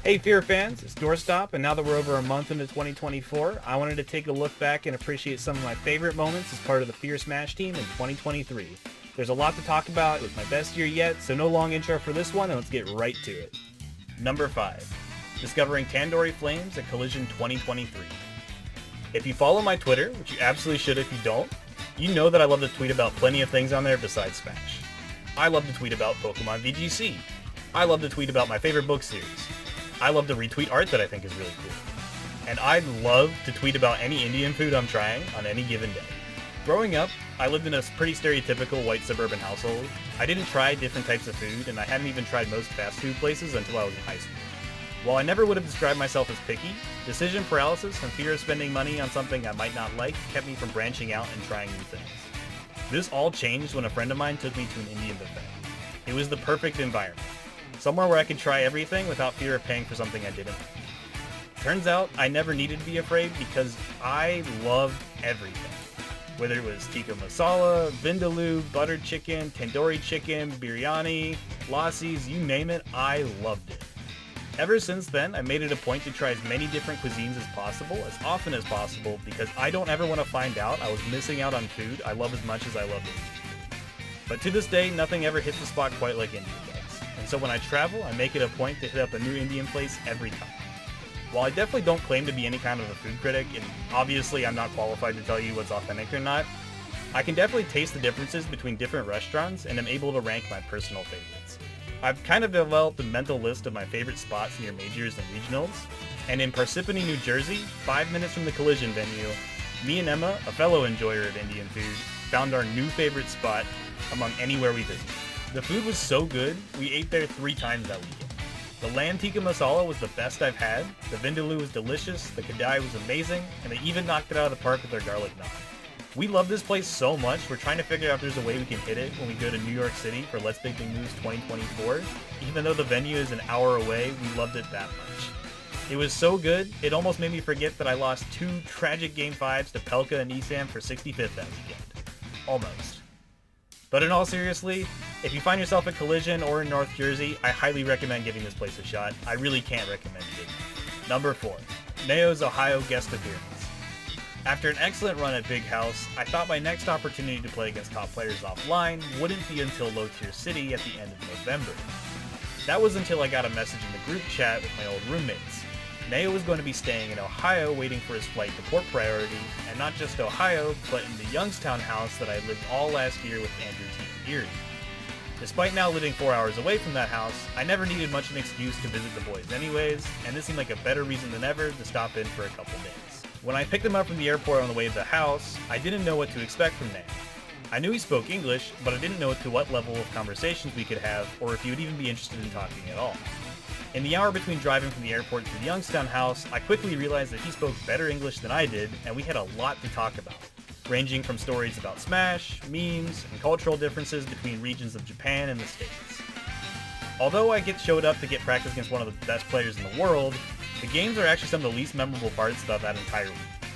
Hey Fear fans, it's Doorstop, and now that we're over a month into 2024, I wanted to take a look back and appreciate some of my favorite moments as part of the Fear Smash team in 2023. There's a lot to talk about. It was my best year yet, so no long intro for this one, and let's get right to it. Number 5. Discovering Tandoori Flames at Collision 2023. If you follow my Twitter, which you absolutely should if you don't, you know that I love to tweet about plenty of things on there besides Smash. I love to tweet about Pokemon VGC. I love to tweet about my favorite book series. I love to retweet art that I think is really cool. And I love to tweet about any Indian food I'm trying on any given day. Growing up, I lived in a pretty stereotypical white suburban household. I didn't try different types of food, and I hadn't even tried most fast food places until I was in high school. While I never would have described myself as picky, decision paralysis and fear of spending money on something I might not like kept me from branching out and trying new things. This all changed when a friend of mine took me to an Indian buffet. It was the perfect environment. Somewhere where I could try everything without fear of paying for something I didn't like. Turns out I never needed to be afraid because I loved everything. Whether it was tikka masala, vindaloo, buttered chicken, tandoori chicken, biryani, lassis, you name it, I loved it. Ever since then, I made it a point to try as many different cuisines as possible, as often as possible, because I don't ever want to find out I was missing out on food I love as much as I love Indian food. But to this day, nothing ever hits the spot quite like Indian does. And so when I travel, I make it a point to hit up a new Indian place every time. While I definitely don't claim to be any kind of a food critic, and obviously I'm not qualified to tell you what's authentic or not, I can definitely taste the differences between different restaurants and am able to rank my personal favorites. I've kind of developed a mental list of my favorite spots near majors and regionals, and in Parsippany, New Jersey, 5 minutes from the Collision venue, me and Emma, a fellow enjoyer of Indian food, found our new favorite spot among anywhere we visited. The food was so good, we ate there 3 times that weekend. The lamb tikka masala was the best I've had, the vindaloo was delicious, the kadai was amazing, and they even knocked it out of the park with their garlic naan. We love this place so much, we're trying to figure out if there's a way we can hit it when we go to New York City for Let's Big Big Moves 2024. Even though the venue is an hour away, we loved it that much. It was so good, it almost made me forget that I lost 2 tragic Game 5s to Pelka and Esam for 65th that weekend. Almost. But in all seriously, if you find yourself at Collision or in North Jersey, I highly recommend giving this place a shot. I really can't recommend it. Number 4. Neo's Ohio guest appearance. After an excellent run at Big House, I thought my next opportunity to play against top players offline wouldn't be until Low Tier City at the end of November. That was until I got a message in the group chat with my old roommates. Neo was going to be staying in Ohio waiting for his flight to Port Priority, and not just Ohio, but in the Youngstown house that I lived all last year with Andrew T. and Erie. Despite now living 4 hours away from that house, I never needed much of an excuse to visit the boys anyways, and this seemed like a better reason than ever to stop in for a couple days. When I picked him up from the airport on the way to the house, I didn't know what to expect from Neo. I knew he spoke English, but I didn't know to what level of conversations we could have, or if he would even be interested in talking at all. In the hour between driving from the airport to the Youngstown house, I quickly realized that he spoke better English than I did, and we had a lot to talk about, ranging from stories about Smash, memes, and cultural differences between regions of Japan and the States. Although I showed up to get practice against one of the best players in the world, the games are actually some of the least memorable parts about that entire week.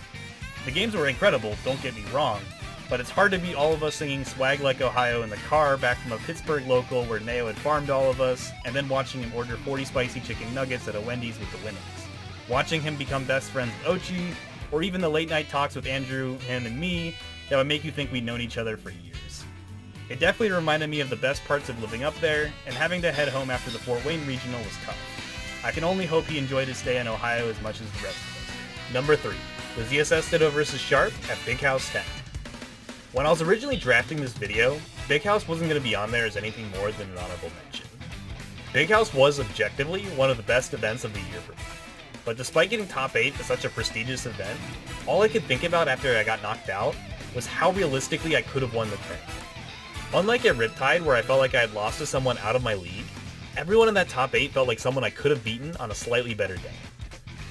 The games were incredible, don't get me wrong, but it's hard to beat all of us singing Swag Like Ohio in the car back from a Pittsburgh local where Neo had farmed all of us, and then watching him order 40 spicy chicken nuggets at a Wendy's with the winnings. Watching him become best friends with Ochi, or even the late night talks with Andrew, him, and me that would make you think we'd known each other for years. It definitely reminded me of the best parts of living up there, and having to head home after the Fort Wayne Regional was tough. I can only hope he enjoyed his stay in Ohio as much as the rest of us. Number 3. The ZSS Ditto vs. Sharp at Big House 10. When I was originally drafting this video, Big House wasn't going to be on there as anything more than an honorable mention. Big House was objectively one of the best events of the year for me. But despite getting top 8 at such a prestigious event, all I could think about after I got knocked out was how realistically I could have won the tournament. Unlike at Riptide, where I felt like I had lost to someone out of my league, everyone in that top 8 felt like someone I could have beaten on a slightly better day.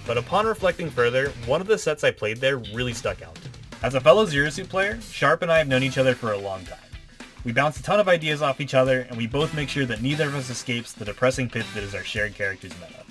But upon reflecting further, one of the sets I played there really stuck out to me. As a fellow Zero Suit player, Sharp and I have known each other for a long time. We bounce a ton of ideas off each other, and we both make sure that neither of us escapes the depressing pit that is our shared characters meta.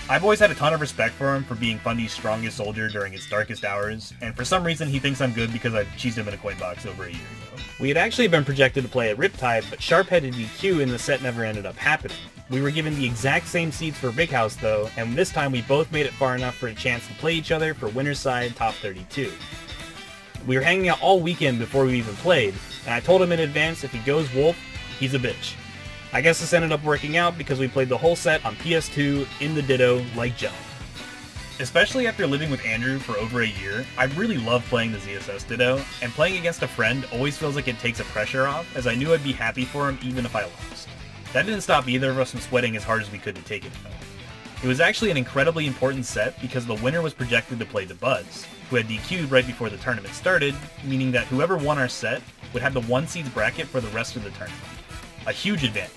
I've always had a ton of respect for him for being Fundy's strongest soldier during its darkest hours, and for some reason he thinks I'm good because I cheesed him in a coin box over a year ago. We had actually been projected to play at Riptide, but Sharp had a DQ and the set never ended up happening. We were given the exact same seeds for Big House though, and this time we both made it far enough for a chance to play each other for Winner's Side Top 32. We were hanging out all weekend before we even played, and I told him in advance if he goes Wolf, he's a bitch. I guess this ended up working out because we played the whole set on PS2 in the Ditto like John. Especially after living with Andrew for over a year, I really love playing the ZSS Ditto, and playing against a friend always feels like it takes a pressure off, as I knew I'd be happy for him even if I lost. That didn't stop either of us from sweating as hard as we could to take it though. It was actually an incredibly important set because the winner was projected to play the Buzz, who had DQ'd right before the tournament started, meaning that whoever won our set would have the 1 seeds bracket for the rest of the tournament. A huge advantage.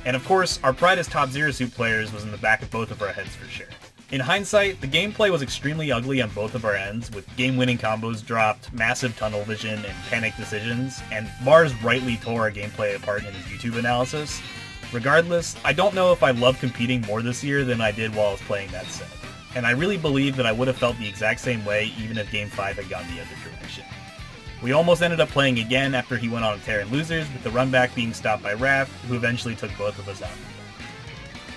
And of course, our pride as top Zero Suit players was in the back of both of our heads for sure. In hindsight, the gameplay was extremely ugly on both of our ends, with game-winning combos dropped, massive tunnel vision, and panic decisions, and Mars rightly tore our gameplay apart in his YouTube analysis. Regardless, I don't know if I love competing more this year than I did while I was playing that set, and I really believe that I would have felt the exact same way even if Game 5 had gone the other direction. We almost ended up playing again after he went on a tear in losers, with the run back being stopped by Raph, who eventually took both of us out.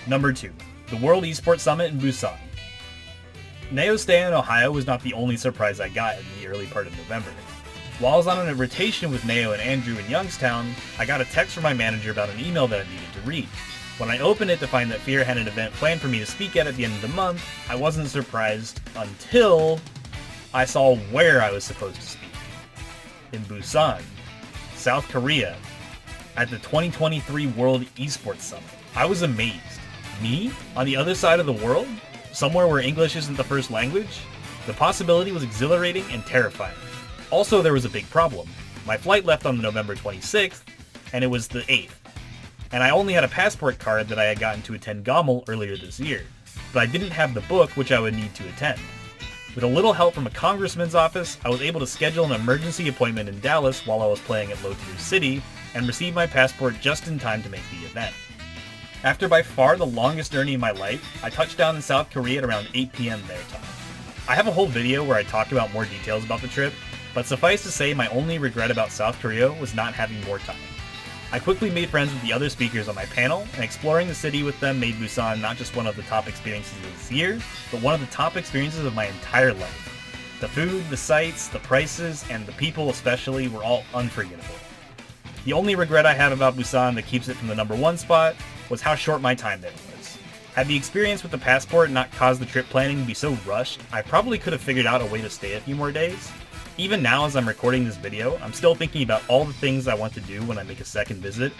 Number 2. The World Esports Summit in Busan. Neo's stay in Ohio was not the only surprise I got in the early part of November. While I was on an rotation with Neo and Andrew in Youngstown, I got a text from my manager about an email that I needed to read. When I opened it to find that Fear had an event planned for me to speak at the end of the month, I wasn't surprised until I saw where I was supposed to speak. In Busan, South Korea, at the 2023 World Esports Summit. I was amazed. Me? On the other side of the world? Somewhere where English isn't the first language? The possibility was exhilarating and terrifying. Also, there was a big problem. My flight left on November 26th, and it was the 8th. And I only had a passport card that I had gotten to attend GOML earlier this year, but I didn't have the book which I would need to attend. With a little help from a congressman's office, I was able to schedule an emergency appointment in Dallas while I was playing at Low Tier City, and receive my passport just in time to make the event. After by far the longest journey in my life, I touched down in South Korea at around 8 PM their time. I have a whole video where I talk about more details about the trip, but suffice to say my only regret about South Korea was not having more time. I quickly made friends with the other speakers on my panel, and exploring the city with them made Busan not just one of the top experiences of this year, but one of the top experiences of my entire life. The food, the sights, the prices, and the people especially were all unforgettable. The only regret I have about Busan that keeps it from the number 1 spot was how short my time there was. Had the experience with the passport not caused the trip planning to be so rushed, I probably could have figured out a way to stay a few more days. Even now as I'm recording this video, I'm still thinking about all the things I want to do when I make a second visit,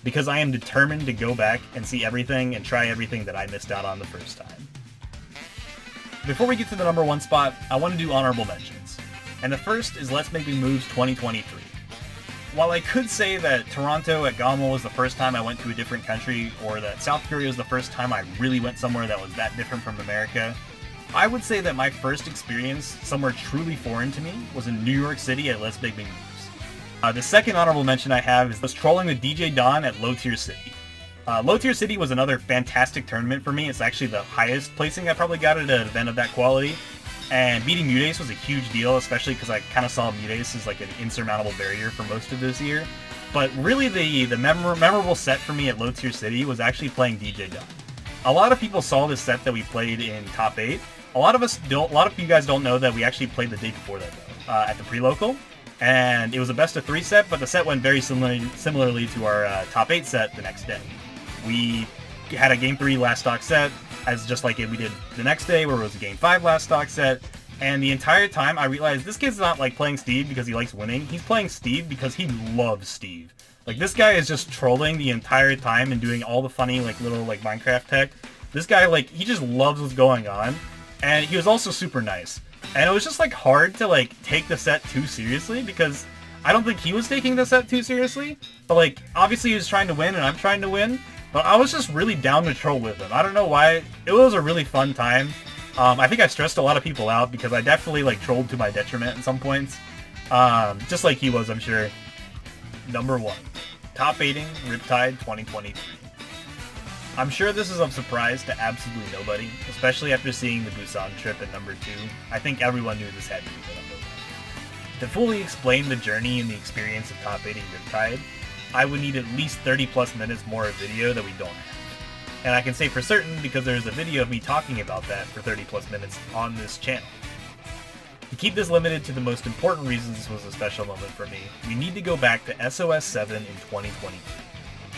because I am determined to go back and see everything and try everything that I missed out on the first time. Before we get to the number 1 spot, I want to do honorable mentions. And the first is Let's Make Big Moves 2023. While I could say that Toronto at GOML was the first time I went to a different country, or that South Korea was the first time I really went somewhere that was that different from America, I would say that my first experience somewhere truly foreign to me was in New York City at Let's Make Big Moves. The second honorable mention I have is trolling with DJ Don at Low Tier City. Low Tier City was another fantastic tournament for me. It's actually the highest placing I probably got at an event of that quality. And beating Mutace was a huge deal, especially because I kind of saw Mutace as like an insurmountable barrier for most of this year. But really the memorable set for me at Low Tier City was actually playing DJ Don. A lot of people saw this set that we played in Top 8. A lot of you guys don't know that we actually played the day before that though, at the pre-local. And it was a best of 3 set, but the set went very similarly to our Top 8 set the next day. We had a Game 3 last stock set, as just like we did the next day, where it was a Game 5 last stock set. And the entire time I realized this kid's not like playing Steve because he likes winning. He's playing Steve because he loves Steve. Like, this guy is just trolling the entire time and doing all the funny like little like Minecraft tech. This guy, like, he just loves what's going on. And he was also super nice. And it was just like hard to like take the set too seriously, because I don't think he was taking the set too seriously. But like, obviously he was trying to win and I'm trying to win. But I was just really down to troll with him. I don't know why. It was a really fun time. I think I stressed a lot of people out because I definitely like trolled to my detriment at some points. Just like he was, I'm sure. Number 1. Top 8ing Riptide 2023. I'm sure this is of surprise to absolutely nobody, especially after seeing the Busan trip at number 2. I think everyone knew this had to be the number 1. To fully explain the journey and the experience of top 8ing Riptide, I would need at least 30 plus minutes more of video that we don't have. And I can say for certain because there's a video of me talking about that for 30 plus minutes on this channel. To keep this limited to the most important reasons this was a special moment for me, we need to go back to SOS 7 in 2022.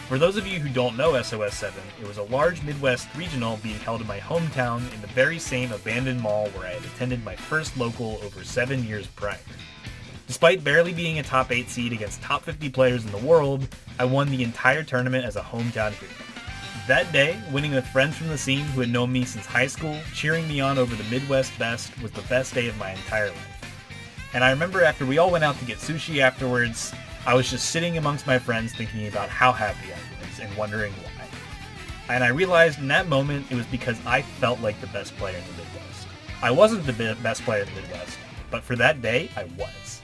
For those of you who don't know SOS 7, it was a large Midwest regional being held in my hometown in the very same abandoned mall where I had attended my first local over 7 years prior. Despite barely being a top 8 seed against top 50 players in the world, I won the entire tournament as a hometown hero. That day, winning with friends from the scene who had known me since high school, cheering me on over the Midwest best, was the best day of my entire life. And I remember after we all went out to get sushi afterwards, I was just sitting amongst my friends thinking about how happy I was and wondering why. And I realized in that moment it was because I felt like the best player in the Midwest. I wasn't the best player in the Midwest, but for that day, I was.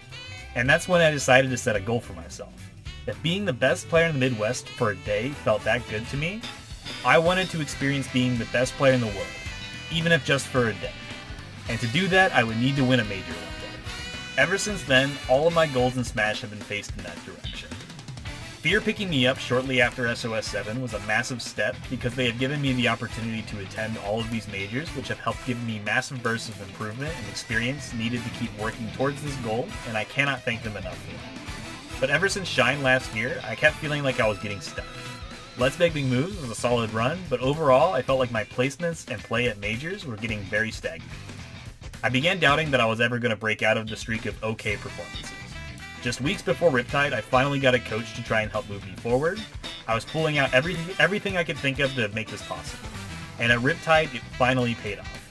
And that's when I decided to set a goal for myself. If being the best player in the Midwest for a day felt that good to me, I wanted to experience being the best player in the world, even if just for a day. And to do that, I would need to win a major one day. Ever since then, all of my goals in Smash have been faced in that direction. Fear picking me up shortly after SOS 7 was a massive step because they have given me the opportunity to attend all of these majors, which have helped give me massive bursts of improvement and experience needed to keep working towards this goal, and I cannot thank them enough for that. But ever since Shine last year, I kept feeling like I was getting stuck. Let's Make Big Moves was a solid run, but overall I felt like my placements and play at majors were getting very stagnant. I began doubting that I was ever going to break out of the streak of okay performances. Just weeks before Riptide, I finally got a coach to try and help move me forward. I was pulling out everything I could think of to make this possible. And at Riptide, it finally paid off.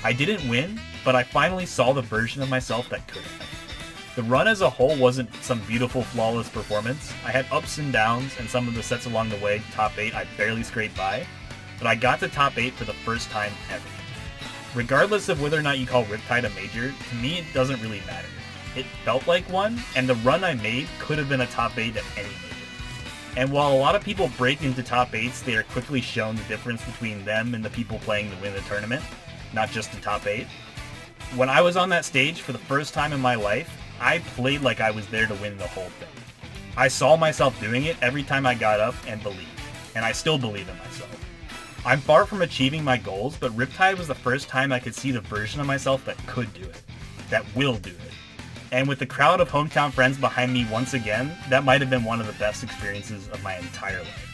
I didn't win, but I finally saw the version of myself that could have. The run as a whole wasn't some beautiful, flawless performance. I had ups and downs, and some of the sets along the way, top 8, I barely scraped by. But I got to top 8 for the first time ever. Regardless of whether or not you call Riptide a major, to me it doesn't really matter. It felt like one, and the run I made could have been a top 8 at any major. And while a lot of people break into top 8s, they are quickly shown the difference between them and the people playing to win the tournament, not just the top 8. When I was on that stage for the first time in my life, I played like I was there to win the whole thing. I saw myself doing it every time I got up and believed, and I still believe in myself. I'm far from achieving my goals, but Riptide was the first time I could see the version of myself that could do it, that will do it. And with the crowd of hometown friends behind me once again, that might have been one of the best experiences of my entire life.